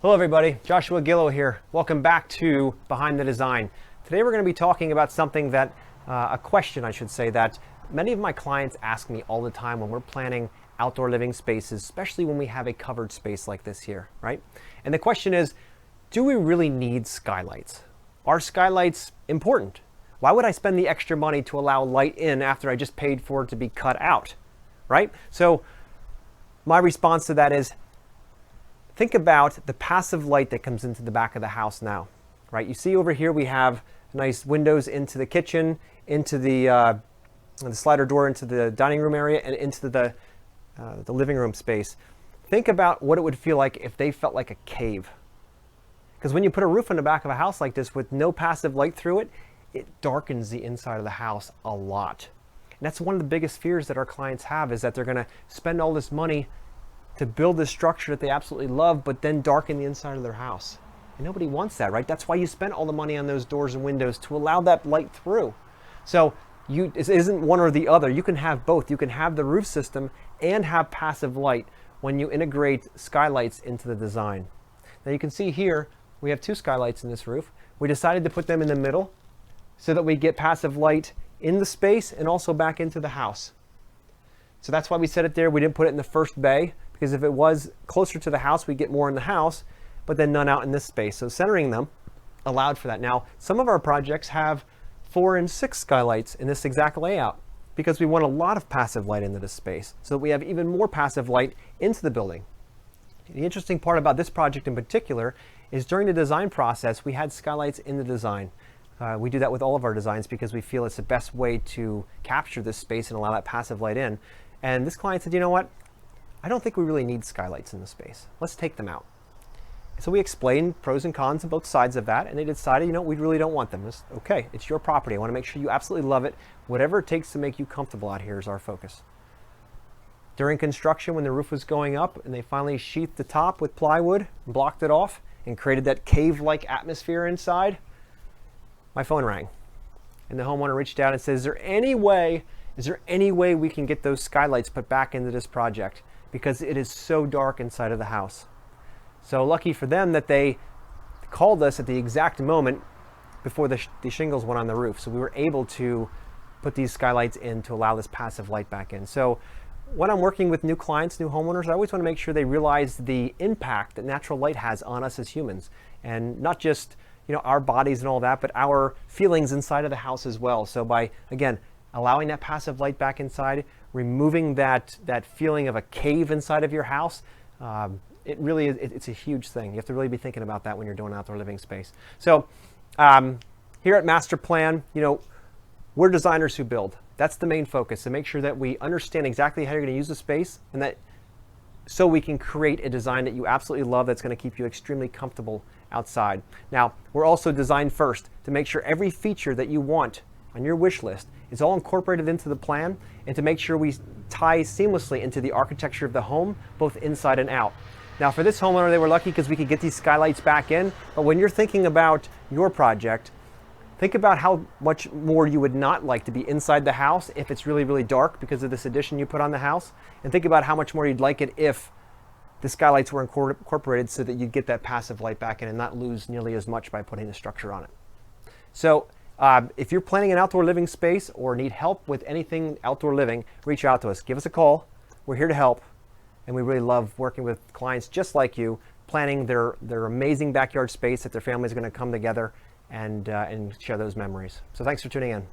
Hello everybody, Joshua Gillow here. Welcome back to Behind the Design. Today we're going to be talking about something that, a question I should say, that many of my clients ask me all the time when we're planning outdoor living spaces, especially when we have a covered space like this here, right? And the question is, do we really need skylights? Are skylights important? Why would I spend the extra money to allow light in after I just paid for it to be cut out, right? So my response to that is, think about the passive light that comes into the back of the house now, right? You see over here we have nice windows into the kitchen, into the slider door into the dining room area, and into the living room space. Think about what it would feel like if they felt like a cave. Because when you put a roof on the back of a house like this with no passive light through it, it darkens the inside of the house a lot. And that's one of the biggest fears that our clients have, is that they're going to spend all this money to build this structure that they absolutely love, but then darken the inside of their house. And nobody wants that, right? That's why you spent all the money on those doors and windows, to allow that light through. So it isn't one or the other. You can have both. You can have the roof system and have passive light when you integrate skylights into the design. Now you can see here, we have two skylights in this roof. We decided to put them in the middle so that we get passive light in the space and also back into the house. So that's why we set it there. We didn't put it in the first bay, because if it was closer to the house, we'd get more in the house, but then none out in this space. So centering them allowed for that. Now, some of our projects have 4 and 6 skylights in this exact layout, because we want a lot of passive light into this space, so that we have even more passive light into the building. The interesting part about this project in particular is during the design process, we had skylights in the design. We do that with all of our designs because we feel it's the best way to capture this space and allow that passive light in. And this client said, you know what? I don't think we really need skylights in the space. Let's take them out. So we explained pros and cons on both sides of that, and they decided, you know, we really don't want them. It's okay, it's your property. I want to make sure you absolutely love it. Whatever it takes to make you comfortable out here is our focus. During construction, when the roof was going up and they finally sheathed the top with plywood and blocked it off and created that cave-like atmosphere inside, my phone rang. And the homeowner reached out and said, is there any way we can get those skylights put back into this project? Because it is so dark inside of the house. So lucky for them that they called us at the exact moment before the shingles went on the roof. So we were able to put these skylights in to allow this passive light back in. So when I'm working with new clients, new homeowners, I always want to make sure they realize the impact that natural light has on us as humans. And not just, you know, our bodies and all that, but our feelings inside of the house as well. So by, again, allowing that passive light back inside, removing that feeling of a cave inside of your house, it really is, it's a huge thing. You have to really be thinking about that when you're doing outdoor living space. So here at Master Plan, you know, we're designers who build. That's the main focus, to make sure that we understand exactly how you're going to use the space, and that so we can create a design that you absolutely love, that's going to keep you extremely comfortable outside. Now, we're also designed first to make sure every feature that you want on your wish list is all incorporated into the plan, and to make sure we tie seamlessly into the architecture of the home, both inside and out. Now for this homeowner, they were lucky because we could get these skylights back in, but when you're thinking about your project, think about how much more you would not like to be inside the house if it's really, really dark because of this addition you put on the house, and think about how much more you'd like it if the skylights were incorporated so that you'd get that passive light back in and not lose nearly as much by putting the structure on it. So if you're planning an outdoor living space or need help with anything outdoor living, reach out to us. Give us a call. We're here to help. And we really love working with clients just like you, planning their amazing backyard space that their family is going to come together and share those memories. So thanks for tuning in.